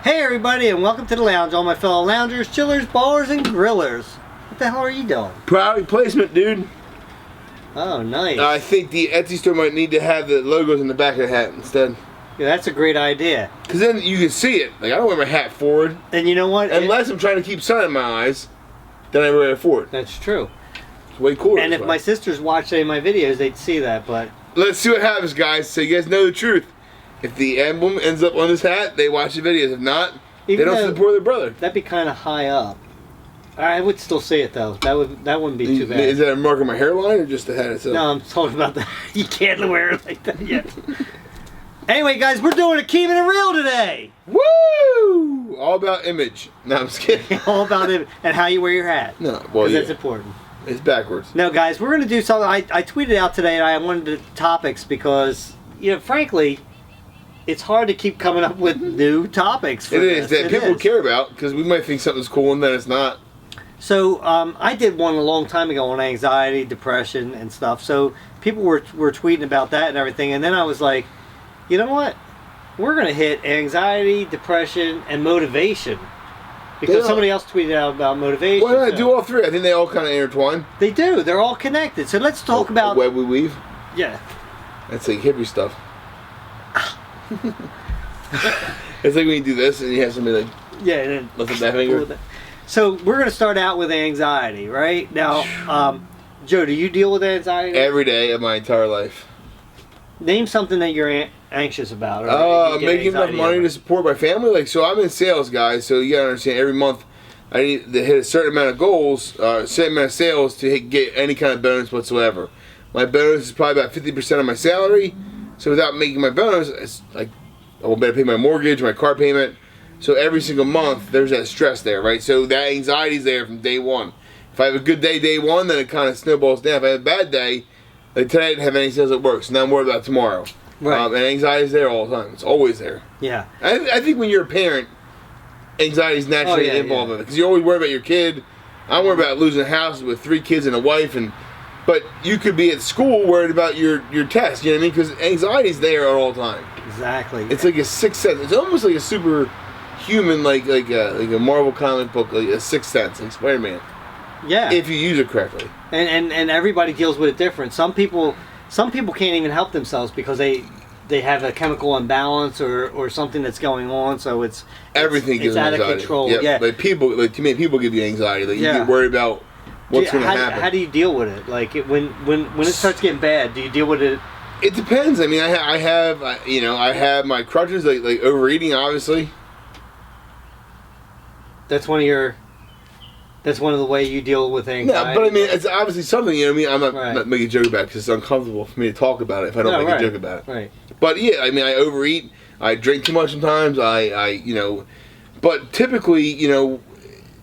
Hey everybody, and welcome to the lounge, all my fellow loungers, chillers, ballers, and grillers. What the hell are you doing? Product placement, dude. Oh, nice. I think the Etsy store might need to have the logos in the back of the hat instead. Yeah, that's a great idea. Because then you can see it. Like, I don't wear my hat forward. And you know what? Unless I'm trying to keep sun in my eyes, then I wear it forward. That's true. It's way cooler. And if my sisters watched any of my videos, they'd see that, but... Let's see what happens, guys, so you guys know the truth. If the emblem ends up on this hat, they watch the videos. If not, they don't support their brother. That'd be kind of high up. I would still see it, though. That wouldn't be too bad. Is that a mark on my hairline or just the hat itself? No, I'm talking about that. You can't wear it like that yet. Anyway, guys, we're doing a Keeping It Real today. Woo! All about image. No, I'm just kidding. All about it and how you wear your hat. No, well, yeah. That's important. It's backwards. No, guys, we're going to do something. I tweeted out today, and I wanted to topics because, frankly, it's hard to keep coming up with new topics for this. That people care about, because we might think something's cool and then it's not. So I did one a long time ago on anxiety, depression, and stuff. So people were tweeting about that and everything, and then I was like, you know what? We're going to hit anxiety, depression, and motivation. Because somebody else tweeted out about motivation. Why not do all three? I think they all kind of intertwine. They do. They're all connected. So let's talk about... web we weave? Yeah. That's like hippie stuff. It's like when you do this and you have somebody like... Yeah, and then... Lift up that finger. So we're going to start out with anxiety, right? Now, Joe, do you deal with anxiety? Every day of my entire life. Name something that you're anxious about. Making enough money to support my family. Like, so I'm in sales, guys. So you gotta understand, every month I need to hit a certain amount of goals, a certain amount of sales to get any kind of bonus whatsoever. My bonus is probably about 50% of my salary. So without making my bonus, it's like I will better pay my mortgage, my car payment. So every single month there's that stress there, right? So that anxiety is there from day one. If I have a good day one, then it kind of snowballs down. If I have a bad day, like today I didn't have any sales at work, so now I'm worried about tomorrow. Right. And anxiety is there all the time. It's always there. Yeah. I think when you're a parent, anxiety is naturally involved in it. Because you're always worried about your kid. I'm worried about losing a house with 3 kids and a wife. But you could be at school worried about your test. You know what I mean? Because anxiety is there all the time. Exactly. It's like a sixth sense. It's almost like a superhuman, like a Marvel comic book, like a sixth sense, like Spider-Man. Yeah. If you use it correctly. And everybody deals with it different. Some people can't even help themselves because they have a chemical imbalance or something that's going on, so it's gives out anxiety. of control. Yep. Yeah. Like too many people give you anxiety. Like you get worried about what's going to happen. How do you deal with it? Like when it starts getting bad, do you deal with it? It depends. I mean, I have my crutches, like overeating, obviously. That's one of the way you deal with anxiety. Yeah, but I mean, it's obviously something, you know what I mean? I'm not making a joke about it because it's uncomfortable for me to talk about it if I don't make a joke about it. Right. But yeah, I mean, I overeat, I drink too much sometimes, but typically,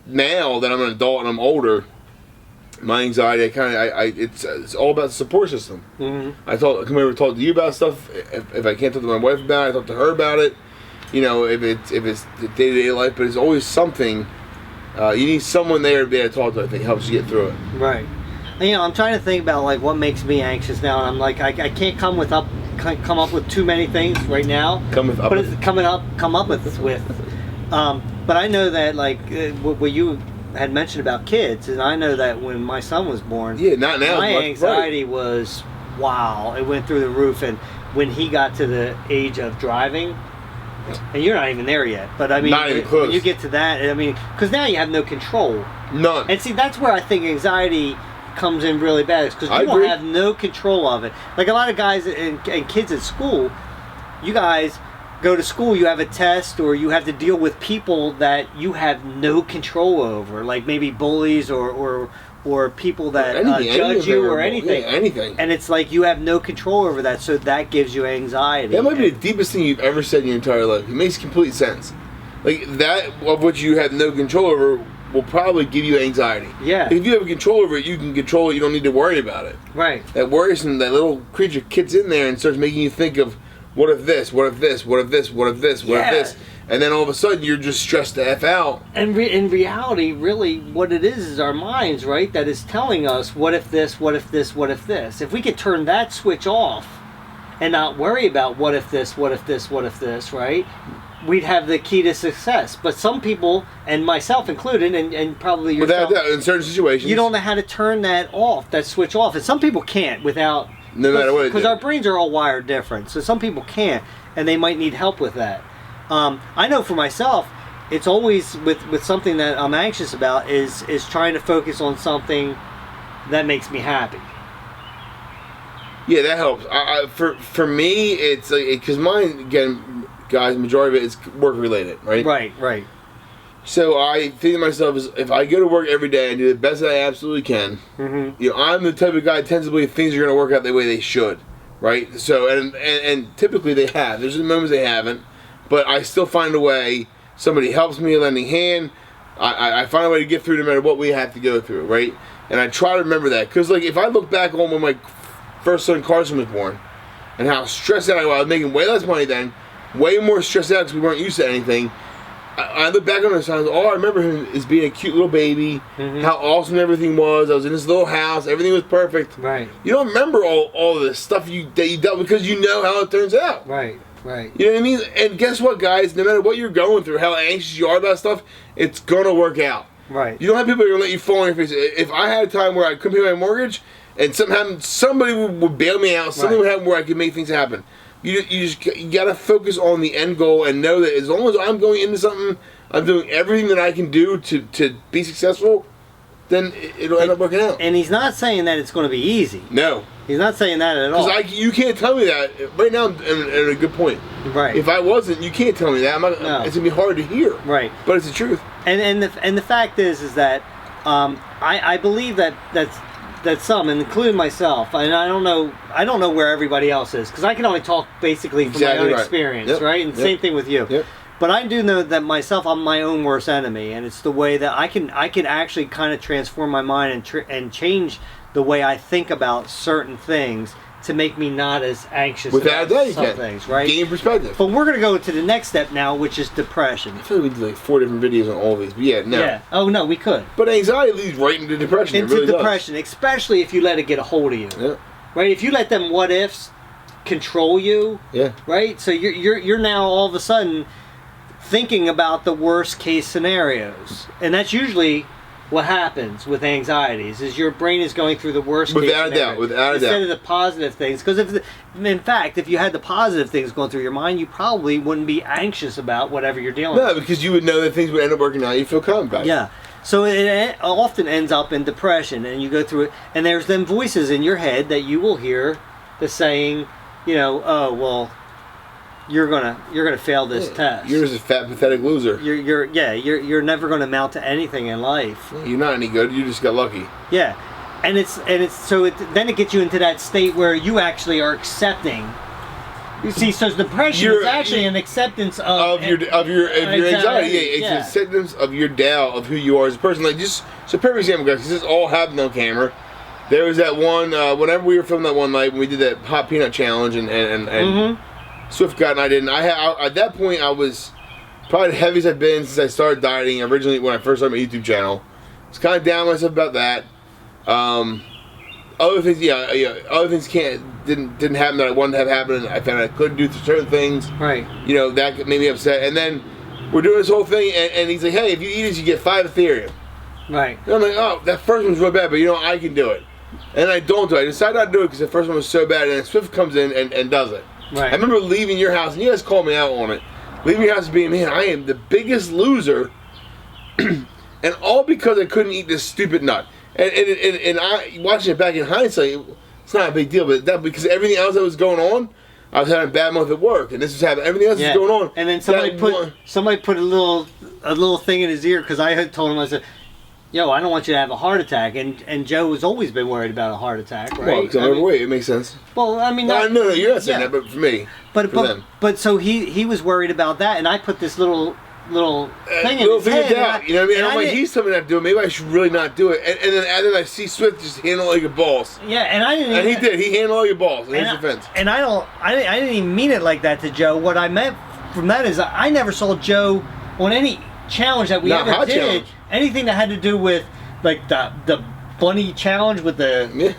now that I'm an adult and I'm older, my anxiety, it's all about the support system. Mm-hmm. I come over and talk to you about stuff. If I can't talk to my wife about it, I talk to her about it. If it's day-to-day life, but it's always something. You need someone there to be able to talk to. I think helps you get through it. Right. And, I'm trying to think about like what makes me anxious now, and I'm like I can't come up with too many things right now. Come up with. But I know that like what you had mentioned about kids, and I know that when my son was born, not now. My anxiety was wow. It went through the roof, and when he got to the age of driving. And you're not even there yet, but I mean, not even close. When you get to that, I mean, because now you have no control. None. And see, that's where I think anxiety comes in really bad, because you don't have no control of it. Like a lot of guys and kids at school, you guys go to school, you have a test, or you have to deal with people that you have no control over, like maybe bullies or people that judge you or anything. Yeah, anything. And it's like you have no control over that, so that gives you anxiety. That might be the deepest thing you've ever said in your entire life. It makes complete sense. Like that of which you have no control over will probably give you anxiety. Yeah. If you have control over it, you can control it. You don't need to worry about it. Right. That worrisome, that little creature gets in there and starts making you think of what if this, what if this, what if this, what if this, what if this. And then all of a sudden, you're just stressed the F out. And in reality, really, what it is our minds, right? That is telling us, what if this, what if this, what if this. If we could turn that switch off and not worry about what if this, what if this, what if this, right? we'd have the key to success. But some people, and myself included, and probably yourself, without that, in certain situations, you don't know how to turn that off, that switch off. And some people can't without, no matter what, because our brains are all wired different. So some people can't, and they might need help with that. I know for myself, it's always with something that I'm anxious about is trying to focus on something that makes me happy. Yeah, that helps. For me, it's like, because mine, again, guys, majority of it is work related, right? Right. So I think to myself, is if I go to work every day and do the best that I absolutely can, mm-hmm. you know, I'm the type of guy that tends to believe things are going to work out the way they should, right? So and typically they have. There's moments they haven't, but I still find a way. Somebody helps me, a lending hand. I find a way to get through no matter what we have to go through, right? And I try to remember that, because like if I look back on when my first son Carson was born, and how stressed out I was making way less money then, way more stressed out because we weren't used to anything. I look back on those times, all I remember him is being a cute little baby, mm-hmm. how awesome everything was. I was in this little house, everything was perfect. Right. You don't remember all of this stuff that you dealt with because you know how it turns out. Right. You know what I mean? And guess what, guys? No matter what you're going through, how anxious you are about stuff, it's gonna work out. Right. You don't have people that are gonna let you fall on your face. If I had a time where I couldn't pay my mortgage, and somebody would bail me out, something would happen where I could make things happen. You gotta focus on the end goal and know that as long as I'm going into something, I'm doing everything that I can do to be successful, then it'll end up working out. And he's not saying that it's going to be easy. No. He's not saying that at all. Because you can't tell me that. Right now, I'm at a good point. Right. If I wasn't, you can't tell me that. No. It's going to be hard to hear. Right. But it's the truth. And the fact is that I believe that some, including myself, and I don't know where everybody else is, because I can only talk basically from my own experience, right? And same thing with you. Yep. But I do know that myself, I'm my own worst enemy, and it's the way that I can actually kind of transform my mind and change the way I think about certain things to make me not as anxious about some things, right? Gain perspective. But we're going to go to the next step now, which is depression. I feel like we did like 4 different videos on all of these, but Yeah. Oh no, we could. But anxiety leads right into depression. Into really depression, especially if you let it get a hold of you. Yeah. Right? If you let them what ifs control you. Yeah. Right? So you're now all of a sudden thinking about the worst case scenarios, and that's usually what happens with anxieties. Is your brain is going through the worst case scenarios without a doubt, instead of the positive things. Because if you had the positive things going through your mind, you probably wouldn't be anxious about whatever you're dealing with. No, because you would know that things would end up working out. You feel calm about it. Yeah. So it often ends up in depression, and you go through it, and there's them voices in your head that you will hear, the saying, oh well, you're gonna fail this test. You're just a fat, pathetic loser. You're never gonna amount to anything in life. You're not any good. You just got lucky. Yeah, and then it gets you into that state where you actually are accepting. You see, so depression is actually an acceptance of your anxiety. It's an acceptance of your doubt of who you are as a person. Like just so, perfect example, guys. Because this all happened on camera. There was that one whenever we were filming that one night when we did that hot peanut challenge and mm-hmm. Swift got and I didn't. At that point I was probably the heaviest I've been since I started dieting originally when I first started my YouTube channel. I was kind of down on myself about that. Other things, other things didn't happen that I wanted to have happen. I found I couldn't do certain things. Right. That made me upset. And then we're doing this whole thing, and he's like, "Hey, if you eat this, you get 5 Ethereum." Right. And I'm like, "Oh, that first one's real bad, but I can do it." And I don't do it. I decided not to do it because the first one was so bad, and then Swift comes in and does it. Right. I remember leaving your house, and you guys called me out on it. Leaving your house and being, man, I am the biggest loser, and all because I couldn't eat this stupid nut. And I watching it back in hindsight, it's not a big deal, but because everything else that was going on, I was having a bad month at work, and this was happening. Everything else was going on. And then somebody put a little thing in his ear because I had told him, I said, "Yo, I don't want you to have a heart attack." And Joe has always been worried about a heart attack, right? Well, because I'm overweight, it makes sense. Well, I mean, no, you're not saying that, but for me, but so he was worried about that, and I put this little thing in his head. Doubt, you know what I mean? And I'm like, he's telling me not to do it. Maybe I should really not do it. And then I see Swift just handle all your balls. Yeah, and I didn't. And he did. He handled all your balls in his defense. And I didn't even mean it like that to Joe. What I meant from that is I never saw Joe on any challenge that we ever did. Challenge. Anything that had to do with like the bunny challenge with the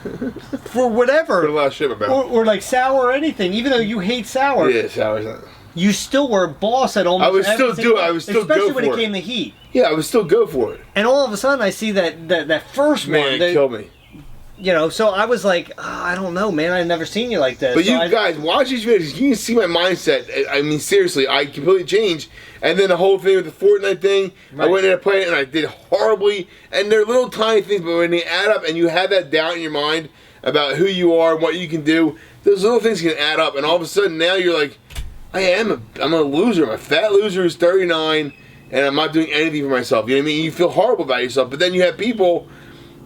for whatever. Put a lot of shit about. Or like sour or anything. Even though you hate sour. Yeah, sour's not. you still were a boss at almost I would still everything, do it. I would still go for it. Especially when it came to heat. Yeah, I would still go for it. And all of a sudden, I see that first Man, one. it killed me. You know, so I was like, I don't know, man. I've never seen you like this. But so you guys, watch these videos. You can see my mindset. I mean, seriously, I completely changed. And then the whole thing with the Fortnite thing, right. I went in and played it, and I did horribly. And they're little tiny things, but when they add up and you have that doubt in your mind about who you are and what you can do, those little things can add up. And all of a sudden, now you're like, I'm a loser. I'm a fat loser who's 39, and I'm not doing anything for myself. You know what I mean? You feel horrible about yourself. But then you have people...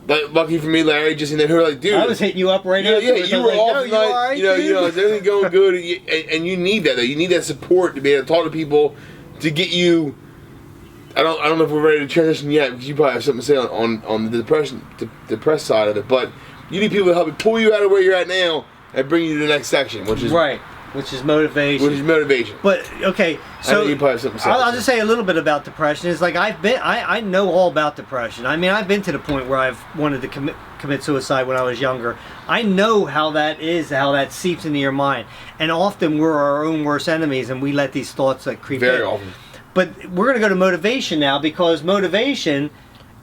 Like, lucky for me, Larry, just in there, who are like, dude. I was hitting you up right now. Yeah, you were like, off no, tonight. Right, you know, is everything going good? And you need that, though. You need that support to be able to talk to people to get you. I don't know if we're ready to transition yet, because you probably have something to say on the depressed side of it. But you need people to help you pull you out of where you're at now and bring you to the next section, which is right. Which is motivation. But okay, so you probably have something to say. I'll just say a little bit about depression. It's like I know all about depression. I mean, I've been to the point where I've wanted to commit suicide when I was younger. I know how that is, how that seeps into your mind. And often we're our own worst enemies, and we let these thoughts like creep in. Very often. But we're going to go to motivation now, because motivation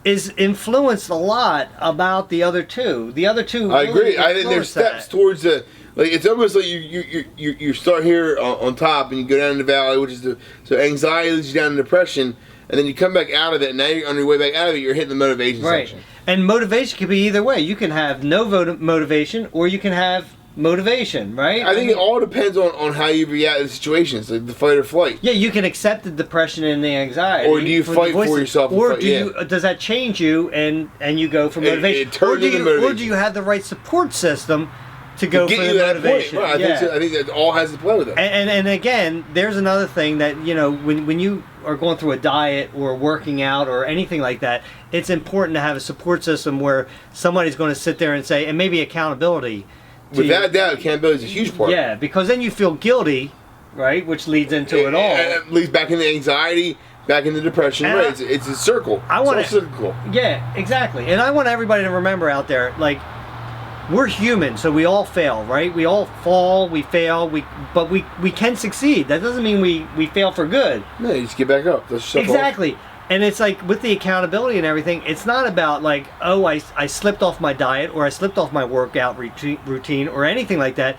is influenced a lot about the other two. The other two. I really agree. I think there's steps towards the. Like, it's almost like you start here on top and you go down in the valley, which is so anxiety leads you down to depression, and then you come back out of it, and now you're on your way back out of it, you're hitting the motivation section. And motivation can be either way. You can have no motivation, or you can have motivation, right? I think it all depends on how you react to the situations, like the fight or flight. Yeah, you can accept the depression and the anxiety. Or do you fight for yourself? Or does that change you and you go for motivation? It turns into motivation. Or do you have the right support system to go for the motivation? Right, I think that all has to play with it. And again, there's another thing that, you know, when you are going through a diet or working out or anything like that, it's important to have a support system where somebody's going to sit there and say, and maybe accountability. Without doubt, accountability is a huge part. Yeah, because then you feel guilty, right, which leads into it all. It leads back into anxiety, back into depression. And right, it's a circle. It's all cyclical. Yeah, exactly. And I want everybody to remember out there, like, we're human, so we all fail, right? We all fall, we fail, but we can succeed. That doesn't mean we fail for good. No, you just get back up. Exactly. And it's like, with the accountability and everything, it's not about like, oh, I slipped off my diet, or I slipped off my workout routine, or anything like that,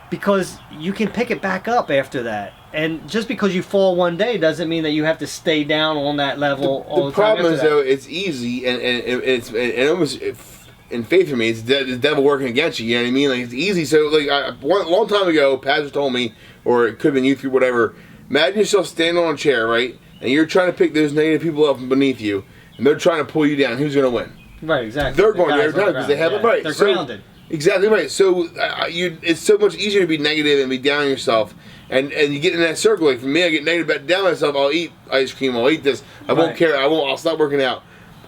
because you can pick it back up after that. And just because you fall one day doesn't mean that you have to stay down on that level all the time. The problem is, though, it's easy, and it's almost... in faith for me, it's the devil working against you. You know what I mean? Like, it's easy. So, like, a long time ago, Pastor told me, or it could have been youth group, whatever. Imagine yourself standing on a chair, right? And you're trying to pick those negative people up from beneath you, and they're trying to pull you down. Who's going to win? Right, exactly. They're going to every time because they have it right. They're grounded. Exactly right. So it's so much easier to be negative and be down on yourself, and you get in that circle. Like, for me, I get negative, down on myself. I'll eat ice cream. I'll eat this. I won't care. I'll stop working out.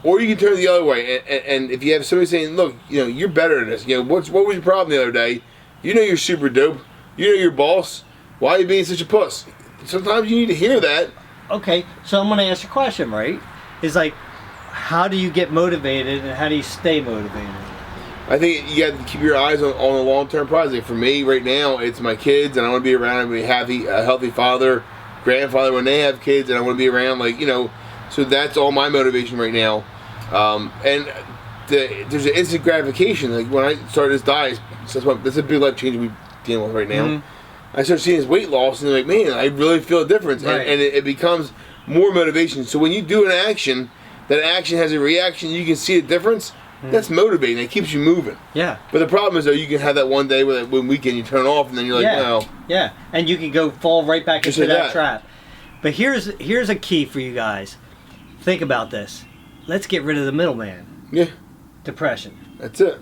Or you can turn it the other way, and if you have somebody saying, "Look, you know, you're better than this. You know, what was your problem the other day? You know you're super dope. You know you're boss. Why are you being such a puss?" Sometimes you need to hear that. Okay, so I'm going to ask you a question, right? It's like, how do you get motivated, and how do you stay motivated? I think you got to keep your eyes on a long-term project. For me, right now, it's my kids, and I want to be around and be a healthy father, grandfather when they have kids, and I want to be around, like, you know. So that's all my motivation right now. And there's an instant gratification. Like, when I started this diet, that's a big life change we're dealing with right now. Mm-hmm. I started seeing this weight loss, and like, man, I really feel a difference. Right. And it becomes more motivation. So when you do an action, that action has a reaction, you can see a difference. Mm-hmm. That's motivating. It keeps you moving. Yeah. But the problem is, though, you can have that one day where one weekend you turn off, and then you're like, no. Yeah, and you can fall right back into that trap. But here's a key for you guys. Think about this. Let's get rid of the middleman. Yeah. Depression. That's it.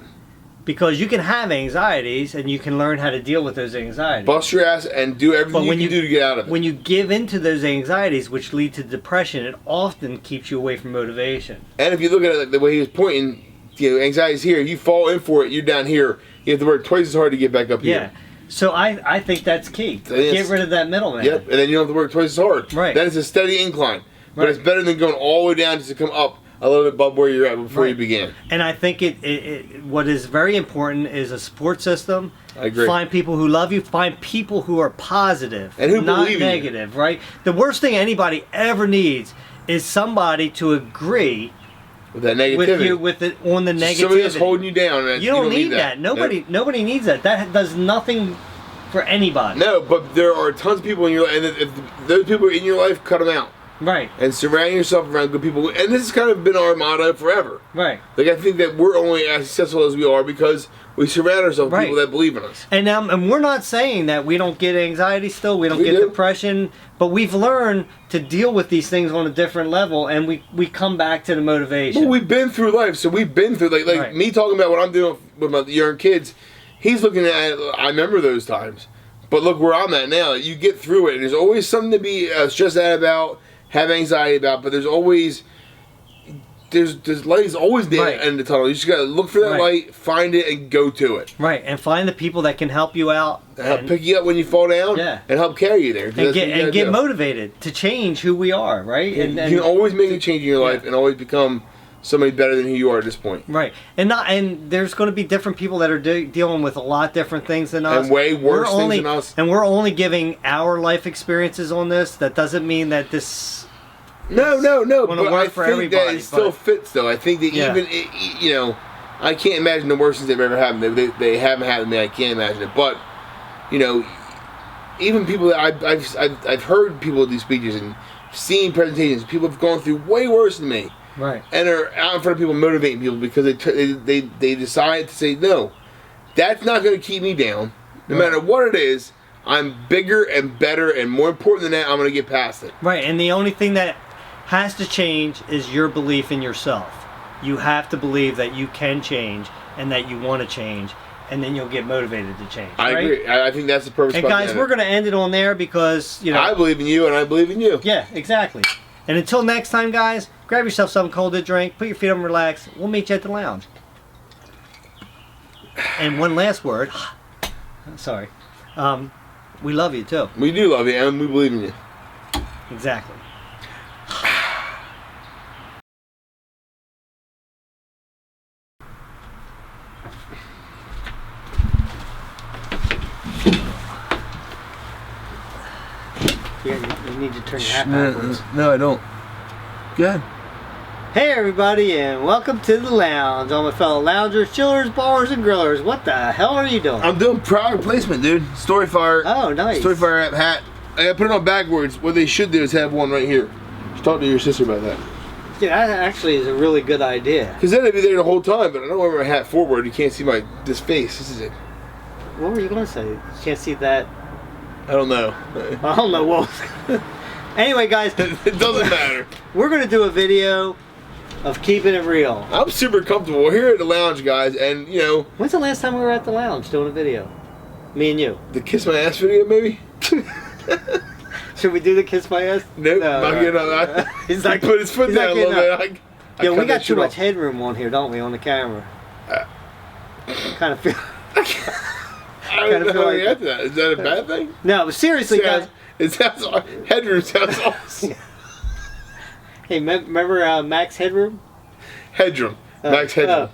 Because you can have anxieties, and you can learn how to deal with those anxieties. Bust your ass and do everything you can do to get out of it. When you give into those anxieties, which lead to depression, it often keeps you away from motivation. And if you look at it like the way he was pointing, you know, anxiety's here. You fall in for it, you're down here. You have to work twice as hard to get back up here. Yeah. So I think that's key. Get rid of that middleman. Yep. And then you don't have to work twice as hard. Right. Then it's a steady incline. But it's better than going all the way down just to come up a little bit above where you're at before you began. And I think what is very important is a support system. I agree. Find people who love you. Find people who are positive and who not believe negative. Right. The worst thing anybody ever needs is somebody to agree with that negativity. With it on the negativity. Somebody that's holding you down. You don't need that. Nobody needs that. That does nothing for anybody. No, but there are tons of people in your life, and if those people are in your life, cut them out. Right. And surround yourself around good people. And this has kind of been our motto forever. Right. Like, I think that we're only as successful as we are because we surround ourselves with people that believe in us. And we're not saying that we don't get anxiety still, we don't get depression, but we've learned to deal with these things on a different level, and we come back to the motivation. Well, we've been through life, so we've been through, like me talking about what I'm doing with my young kids, he's looking at, I remember those times. But look where I'm at now. You get through it, and there's always something to be stressed out about, have anxiety about, but there's always... There's light is always there at the end of the tunnel. You just gotta look for that light, find it, and go to it. Right, and find the people that can help you out, help pick you up when you fall down, and help carry you there. And get motivated to change who we are. Right, and you can always make a change in your life and always become somebody better than who you are at this point. Right, and there's going to be different people that are dealing with a lot different things than us, and way worse things than us. And we're only giving our life experiences on this. That doesn't mean that this. No. But I think that it still fits, though. I think that even, I can't imagine the worst things that have ever happened. They haven't happened to me. I can't imagine it. But, even people that I've heard people do speeches and seen presentations. People have gone through way worse than me. Right. And are out in front of people motivating people because they decide to say, no, that's not going to keep me down. No matter what it is, I'm bigger and better and more important than that, I'm going to get past it. Right. And the only thing that has to change is your belief in yourself. You have to believe that you can change and that you want to change, and then you'll get motivated to change. I agree. I think that's the perfect spot. And guys, we're going to end it on there because, I believe in you and I believe in you. Yeah, exactly. And until next time, guys, grab yourself something cold to drink, put your feet up and relax. We'll meet you at the lounge. And one last word. Sorry. We love you, too. We do love you, and we believe in you. Exactly. You need to turn your hat backwards. No, I don't. Go ahead. Hey everybody, and welcome to the lounge. All my fellow loungers, chillers, ballers, and grillers. What the hell are you doing? I'm doing product placement, dude. Storyfire. Oh, nice. Storyfire hat. I gotta put it on backwards. What they should do is have one right here. Just talk to your sister about that. Yeah, that actually is a really good idea. Because then I'd be there the whole time, but I don't wear my hat forward. You can't see this face. This is it. What were you going to say? You can't see that. I don't know. I don't know what. Anyway, guys. It doesn't matter. We're going to do a video of keeping it real. I'm super comfortable. We're here at the lounge, guys, and When's the last time we were at the lounge doing a video? Me and you. The kiss my ass video, maybe? Should we do the kiss my ass? Nope. Not getting on that. He's like, put his foot down a little bit. Yo, we got too much headroom on here, don't we, on the camera? Kind of feel. I don't know how you got to that. Is that a bad thing? No, but seriously, guys. It sounds headroom sounds awesome. Hey, remember Max Headroom? Headroom. Max Headroom.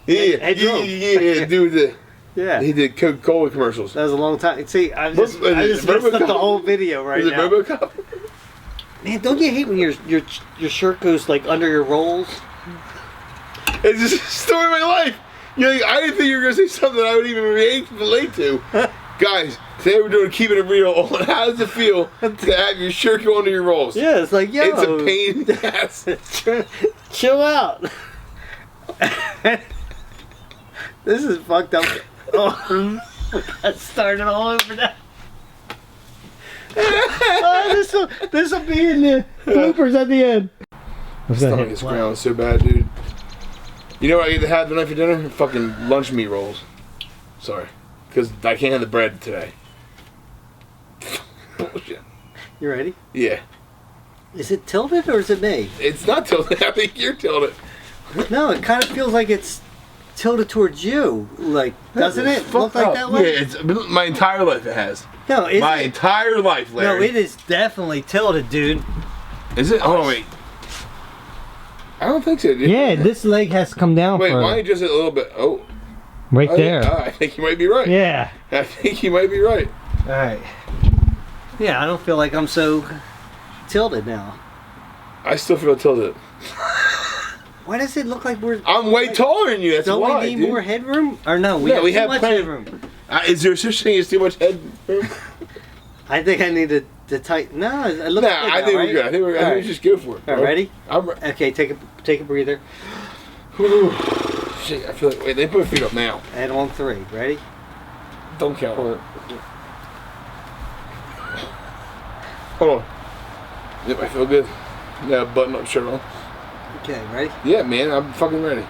Headroom. Yeah, dude. Yeah. He did Coca-Cola commercials. That was a long time. See, I just messed up the whole video right now. Was it RoboCop? Man, don't you hate when your shirt goes like under your rolls? It's just a story of my life. I didn't think you were going to say something I would even relate to. Guys, today we're doing Keeping It Real on how does it feel to have your shirt go under your rolls. Yeah, it's like, yo. It's a pain in the ass. Chill out. This is fucked up. Oh, we got started all over that. This will be in the bloopers at the end. My stomach is growling so bad, dude. You know what I get to have tonight for dinner? Fucking lunch meat rolls. Sorry. Because I can't have the bread today. Bullshit. You ready? Yeah. Is it tilted or is it me? It's not tilted. I think you're tilted. No, it kind of feels like it's tilted towards you. Like, doesn't it look like that way? Yeah, it's my entire life it has. No, is my entire life, Larry. No, it is definitely tilted, dude. Is it? Oh, wait. I don't think so, dude. Yeah, this leg has to come down. Wait, further. why don't you just a little bit? Oh. Right there. I think you might be right. Yeah. I think you might be right. All right. Yeah, I don't feel like I'm so tilted now. I still feel tilted. Why does it look like we're... I'm way taller than you, that's don't why, we need dude. more headroom? Or no, we have too much headroom. Is there such thing as too much headroom? I think I need to tighten... No, it looks good I think we're good. I think we just go for it. All right, ready? I'm ready. Okay, take a breather. Shit, I feel like... Wait, they put feet up now. And on 3. Ready? Don't count. Hold on. Yep, I feel good. Yeah, button up shirt on. Okay, ready? Yeah, man, I'm fucking ready.